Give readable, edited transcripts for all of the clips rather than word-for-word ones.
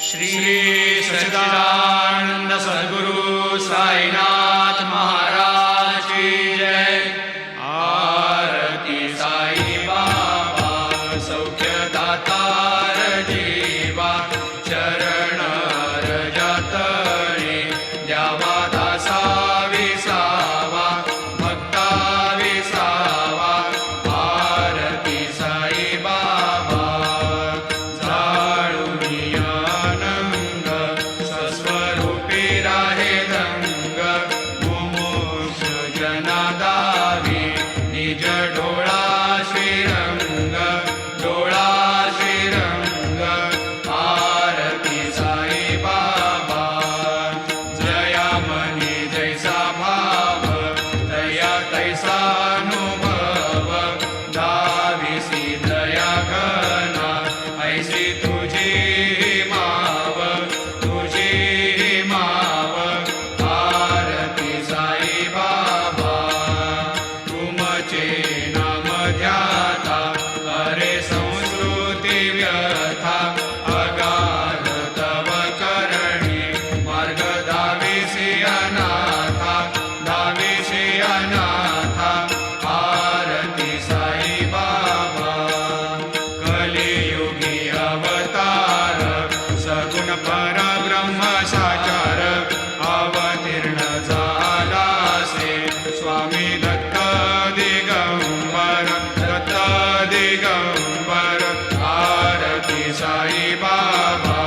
श्री सच्चिदानंद सद्गुरु साईनाथ महाराज की जय। आरती साई बाबा सौख्यदातार जीवा, चरण रजतळी द्यावा दासा विसावा, भक्ता विसावा। आरती साई बाबा स्वस्वरूपी राहे दंग, मुमुक्ष जनादावी निज डोळा श्रीरंग, डोळा श्रीरंग। आरती साई बाबा जया मनी जैसा भाव, दया तैसा अनुभव। दाविसी दया घना ऐसी तुझी माव, तुझी माव। आरती साई बाबा तुमचे नाम ध्याता, अरे संस्कृती व्यथा। अगाध तव करणी मार्ग दाविसी अनाथा, दाविसी अनाथा। आरती साई बाबा कलियुगी अवतार, सगुण परब्रह्म साचार। अवतीर्ण झालासे स्वामी दत्त दिगंबर, दत्त दिगंबर। आरती साई बाबा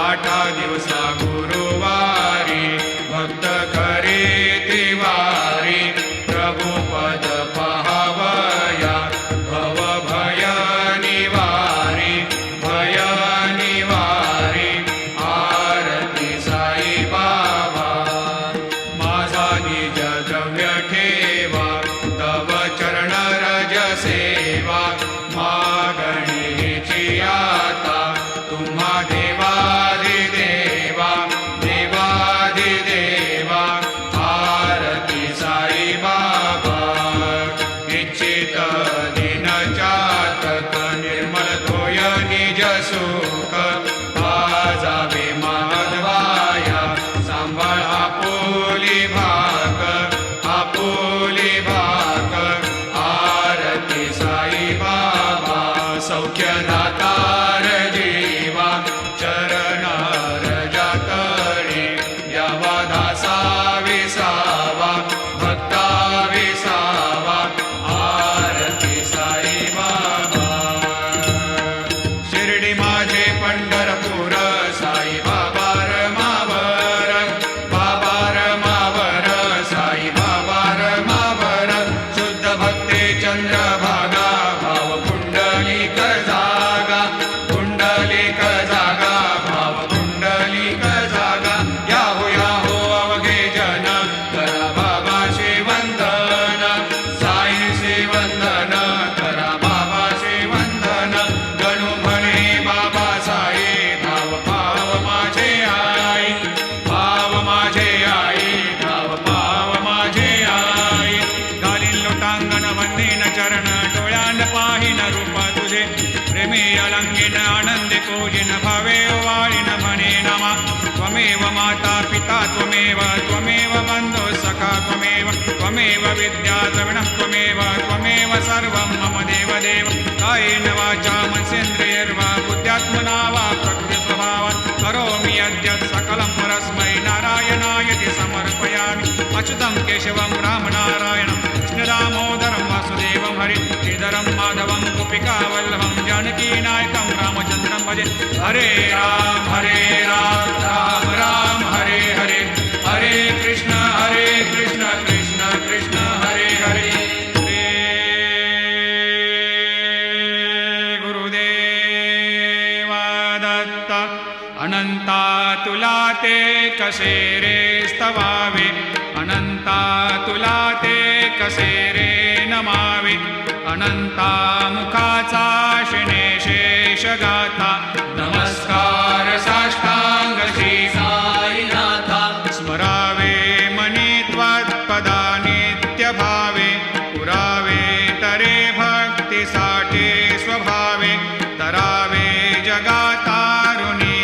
8 दिवसा गुरुवारी, भक्त करी तिवारी। प्रभु पद पाहावया भव भय निवारी, भय निवारी। आरती साई बाबा माझा निज द्रव्य ठेवा, तव चरण रज सेवा। मागणीची आता तुम्हा देवादिदेवा, देवादिदेवा। आरती साई बाबा इच्छित दिन चातक, निर्मल तोय निज सुख। पाजावे माधवाया सांभाळ आपुली भाग, आपुली भाग। आरती साई बाबा सौख्यदातार जीवा, चरण रजतळी द्यावा दासा विसावा, भक्ता विसावा। आरती साई बाबा शिर्डी माझे पंढरपूर, साई बाबा रमावर, बाबा रमावर। साई बाबा रमावर शुद्ध भक्ती चंद्रभागा, भाव पुंडलिक जागा, पुंडलिक जागा। भाव पुंडलिक जागा याहो अवघे जन, करा बाबाशी वंदन, साईशी वंदन। करा बाबाशी वंदन, गणू म्हणे बाबा साई। भाव पाव माझे आई, भाव माझे आई, भाव पाव माझे आई। घालीन लोटांगण वंदीन चरण, डोळ्यान पाहिन रूप तुझे। प्रेमी अलंगिन आनंदी पूजिन, भावे वाळीन म्हणे नमा। त्वमेव माता पिता त्वमेव, त्वमेव बंधु सखा त्वमेव। त्वमेव विद्या द्रविणं त्वमेव, त्वमेव सर्वं मम देवदेव। कायेन वाचा मनसेन्द्रियैर्वा बुद्ध्यात्मना वा प्रकृतिस्वभावात् करोमि यद्यत् सकलं परस्मै नारायणायति समर्पयामि। अच्युतं केशवं रामनारायणं कृष्णदामोदरं वासुदेवं हरि श्रीधरं माधवं गोपिकावल्लभं जानकीनायकं रामचन्द्रं भजे। हरे राम राम राम हरे हरे, हरे कृष्ण कृष्ण कृष्ण हरे हरे। श्री गुरुदेव दत्त अनंता तुला ते कसे रे स्तवावे, अनंता तुला ते कसे रे नमावे। अनंता मुखाचा शिणे शेष गाथा, नमस्कार साष्टांग श्री साईनाथा। स्मरावे मनी त्वत्पदा नित्य भावे, पुरावे तरे भक्तीसाठी स्वभावे। तरावे जगातारुणी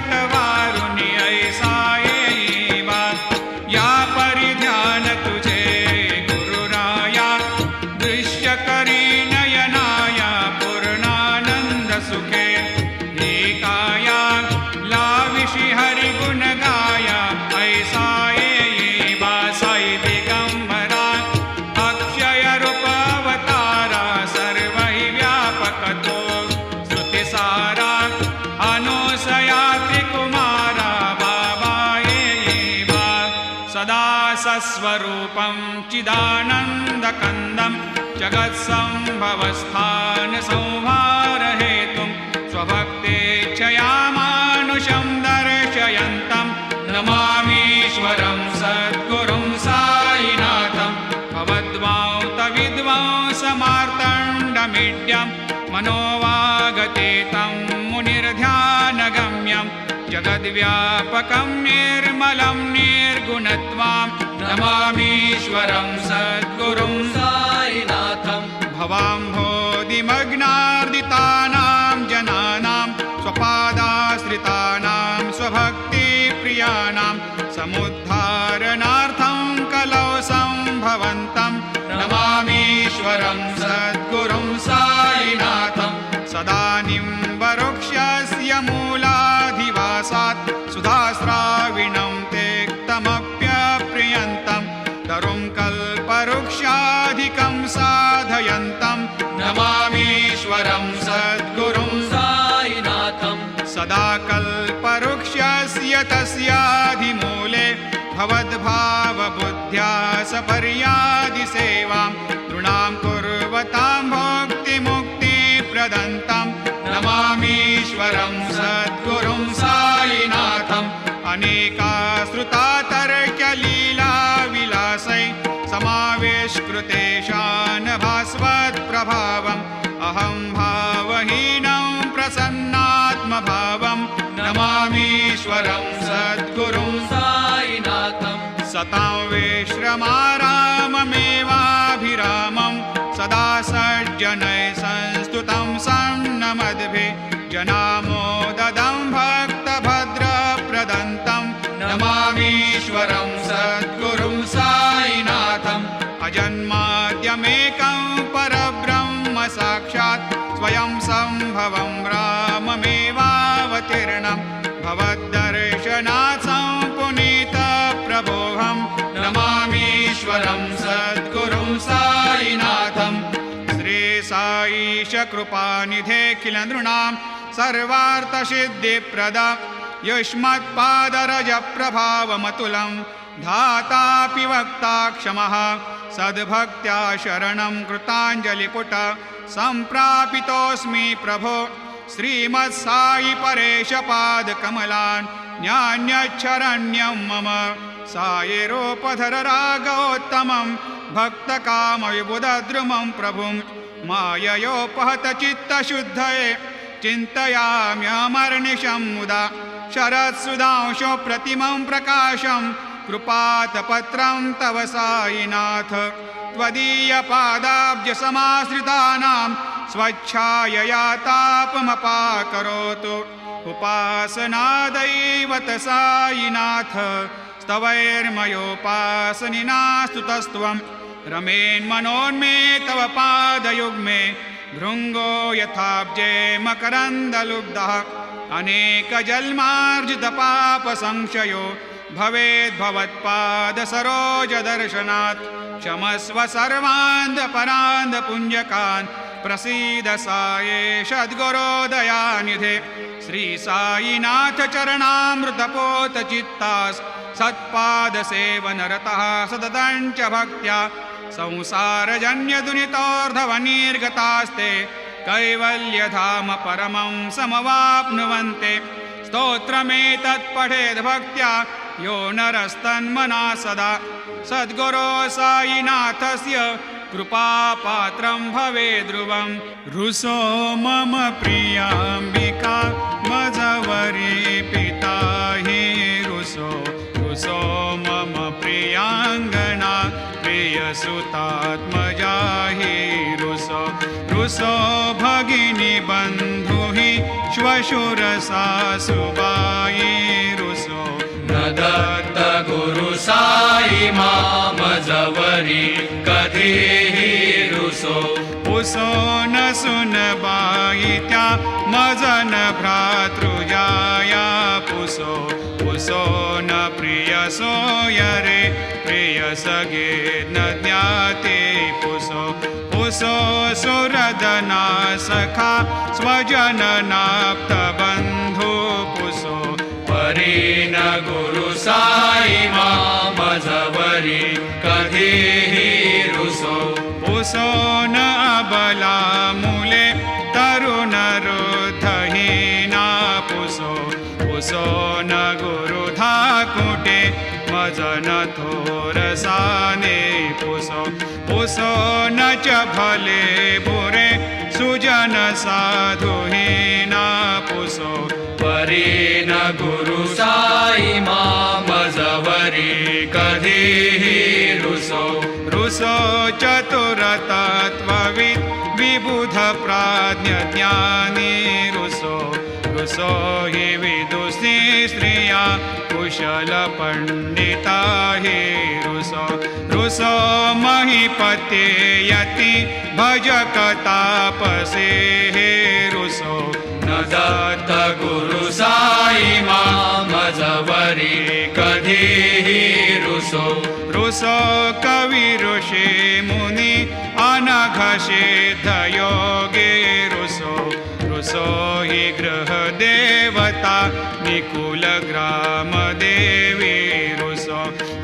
संकटवारुणी ऐसा येईवा या परिध्यान तुझे गुरुराया दृश्य करी नयनाया पूर्णानंद सुखे एकाया लाविषि हरिगुण गाया ऐसा येईवा साई दिगंबरा अक्षय रूप अवतारा सर्व हि व्यापक तो श्रुतिसारा अनुसया त्रिकुमारा बाबा येईवा सदा सस्वरूपं चिदानन्दकन्दं जगत्सम्भवस्थान संहारहेतुं स्वभक्तेच्छया मानुषं दर्शयन्तं नमामीश्वरं सद्गुरुं साईनाथं भवद्वांतविद्वांसमार्तण्डमीड्यं मनोवागतीतं मुनिर्ध्यानगम्यं जगद्व्यापकं निर्मलं निर्गुणत्वां नमामीश्वरं सद्गुरुं साईनाथं भवाम्भोधिमग्नार्दितानां जनानां स्वपादाश्रितानां स्वभक्तिप्रियाणां समुद्धारणार्थं कलौ सम्भवन्तं नमामीश्वरं सद्गुरुं साईनाथं सदा निम्बवृक्षस्य मूलाधिवासात् सुधास्राविणं तेक्तमप्यप्रियन्तं तरुं कल्पवृक्षाधिकं साधयन्तं नमामीश्वरं सद्गुरुं साईनाथं सदा कल्पवृक्षस्य तस्याधिमूले भवद्भावबुद्ध्या सपर्यादिसेवां नृणां कुर्वतां भोक्तिमुक्तिप्रदन्तं नमामीश्वरं सद्गुरुं साईनाथम् अनेकाश्रुता तर्क्यलीलाविलासै समावेशकृतेशान भास्वत्प्रभावम् अहं भावहीनं प्रसन्नात्मभावं नमामीश्वरं सद्गुरुं साईनाथं सतां विश्रमाराममेवाभिरामं सदा सज्जनैः संस्तुतं सन्नमद्भिः जनामोददं भक्तभद्रप्रदन्तं नमामीश्वरं सद्गुरुं साईनाथम् अजन्माद्यमेकं परब्रह्म साक्षात् स्वयं सम्भवं राममेवावतीर्णं भवद्दर्शनात् सम्पुनीतप्रभोऽहं नमामीश्वरं सद्गुरुं साईनाथम् श्रीसाईश कृपानिधेऽखिलनृणां सर्वार्थसिद्धिप्रदा युष्मत्पादरजप्रभावमतुलं धातापि वक्ता क्षमः सद्भक्त्या शरणं कृताञ्जलिपुट सम्प्रापितोऽस्मि प्रभो श्रीमत्साई परेशपादकमलान् न्यान्यच्छरण्यं मम सायिरूपधर रागोत्तमं भक्तकामविबुधद्रुमं प्रभुं माययोपहतचित्तशुद्धये चिन्तयाम्यमर्निशं मुदा शरत्सुधांशो प्रतिमं प्रकाशं कृपातपत्रं तव साईनाथ त्वदीयपादाब्जसमाश्रितानां स्वच्छायया तापमपाकरोतु उपासनादैवत साईनाथ स्तवैर्मयोपासनिना स्तुतस्त्वं रमेन्मनोन्मे तव पादयुग्मे भृङ्गो यथाब्जे मकरन्दलुब्धः अनेकजन्मार्जितपापसंशयो भवेद्भवत्पादसरोजदर्शनात् क्षमस्व सर्वान्धपरान्धपुञ्जकान् प्रसीद सायेश सद्गुरोदयानिधे श्रीसाईनाथ चरणामृतपोतचित्तास् सत्पादसेवनरतः सततं च भक्त्या संसारजन्यदुरितोर्धवनिर्गतास्ते कैवल्यधाम परमं समवाप्नुवन्ते स्तोत्रमेतत्पठेद् भक्त्या यो नरस्तन्मना सदा सद्गुरो साईनाथस्य कृपापात्रं भवेद्ध्रुवं रुसो मम प्रियाम्बिका मजवरी पिता हि रुसो मम प्रियाङ्गना प्रियसुतात्मजा हि रुसो भगिनी बन्धु हि श्वशुरसासुबाई मामजवरी कधीही रुसो पुसो न सुनबाई त्या मजन भ्रातृजाया पुसो पुसो न प्रिय सोय रे प्रिय सगे न ज्ञाते पुसो पुसो सुरदना सखा स्वजन नाप्त बंधु पुसो परी न गुरु साई मामजवरी कधीही रुसो पुसो न अबला मुले तरुण रुद्धहीना पुसो पुसो न गुरु धाकुटे मजन थोरसाने पुसो पुसो न च भले बुरे सुजन साधुहीना पुसो परी न गुरु साई मामजवरी कधीही रुसो रुसो चतुरतत्त्वविद् विबुध प्राज्ञ ज्ञानी रुसो रुसो हि विदुषी स्त्रिया कुशल पंडिता हि रुसो रुसो महीपते यति भजक तापसे हे रुसो न दत्त गुरु साई मामजवरी कधीही रुसो रुसो कवि ऋषि मुनि अनघषेध योगे रुसो रुसो हि गृह देवता निकुल ग्राम देवी रुसो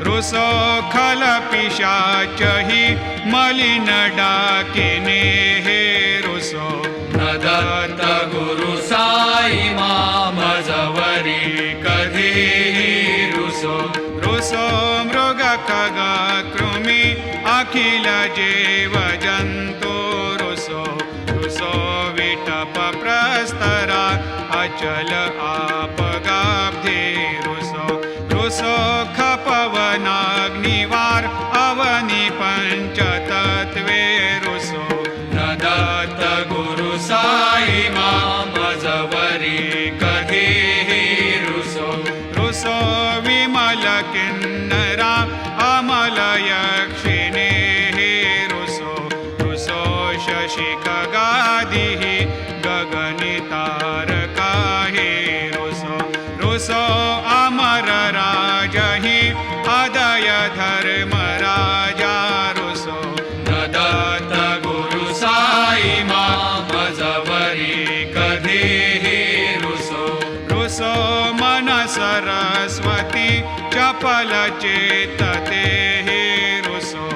रुसो खल पिशाच हि मलिन डाकिने हे रुसो न दत्त गुरु साई मामजवरी कधीही रुसो रुसो मृग खग कृमि अखिल जीव जंतु रुसो रुसो विटप प्रस्तरा अचल आपगाब्धे रुसो रुसो खपवनाग्निवार अवनि पंचतत्वे रुसो न दत्त गुरु साई मामजवरी कधीही रुसो रुसो विमल किन्नरा अमल यक्षिणे हे रुसो रुसो शशि खगादिः गगनितारका हे रुसो रुसो अमर राजहि अदय धर्म राजा रुसो न दत्त गुरु साई मामजवरी कधीही रुसो रुसो मन सरस्वती चपल चेतते हे रुसो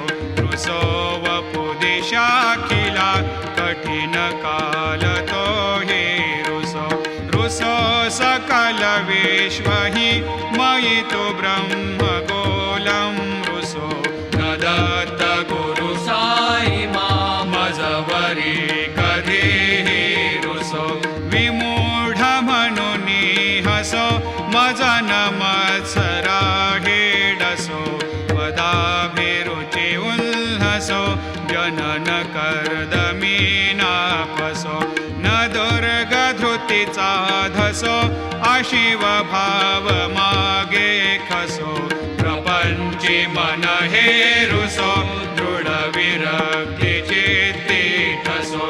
रुसो वपुदिशाखिला कठिन काल तो हे रुसो रुसो सकल विश्व हि मयि तु ब्रह्म गोलं रुसो न दत्त गुरु साई मामजवरी कधीही रुसो विमूढ मनुनी हसो मजन मत्सरा हेडसो पदाभिरुचि उल्हसो जनन कर्दमीनापसो न दुर्गधृतीचा धसो अशिव भाव मागे खसो प्रपंची मन हे रुसो दृढ विरक्ती चित्ती ठसो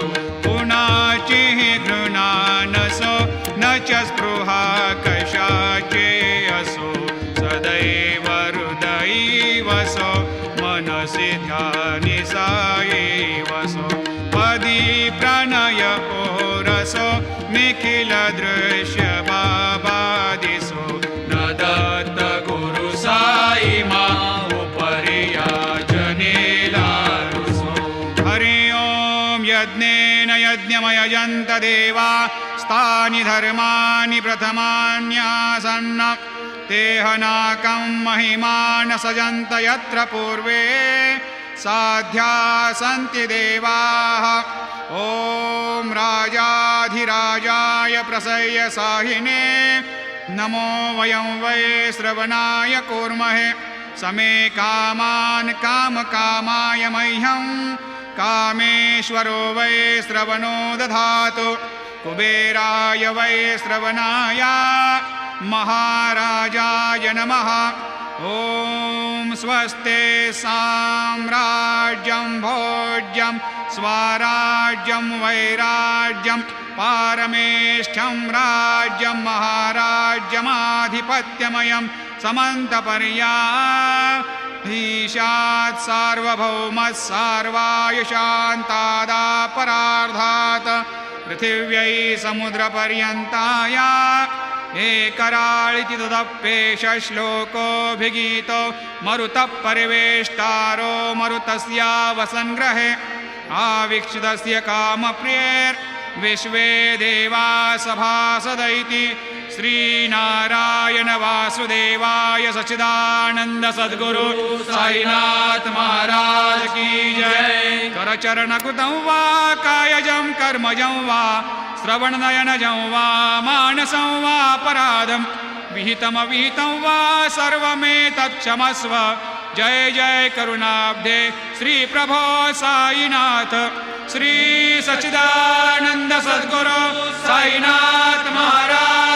पुणाची घृणा नसो न च स्पृहा कशाचे असो सदैव हृदयी वसो मनसि ध्यानि साये वसो पदी प्रणय ओरसो निखिल दृश्य बाबादिसो न दत्त गुरु साई मामुपर्याजनेला रुसो हरि ओम यज्ञेन यज्ञमयजन्त देवा स्थानि धर्माणि प्रथमान्यासन्न तेहनाकं महिमान सजन्त यत्र पूर्वे साध्या सन्ति देवाः ॐ राजाधिराजाय प्रसह्य साहिने नमो वयं वै श्रवणाय कूर्महे समे कामान् कामकामाय मह्यं कामेश्वरो वै श्रवणो दधातु कुबेराय वै श्रवणाय महाराजाय नमः ॐ स्वस्ते साम्राज्यं भोज्यं स्वराज्यं वैराज्यं पारमेष्ठ्यं राज्यं महाराज्यमाधिपत्यमयं समन्तपर्याधीशात् सार्वभौमः सार्वायुषान्तादापरार्धात् पृथिव्यै समुद्रपर्यन्ताया एकराळिति तदप्येष श्लोकोऽभिगीतो मरुतः परिवेष्टारो मरुतस्यावसङ्ग्रहे आवीक्षितस्य कामप्रियैर्विश्वे देवा सभासदैति श्रीनारायण वासुदेवाय सच्चिदानन्द सद्गुरु साईनाथ महाराज की जय। करचरणकृतं वा कायजं कर्मजं वा श्रवणनयनजं वा मानसं वा अपराधं विहितमविहितं वा सर्वमेतत्क्षमस्व। जय जय करुणाब्धे श्री प्रभो साईनाथ श्री सच्चिदानंद सद्गुरु साईनाथ महाराज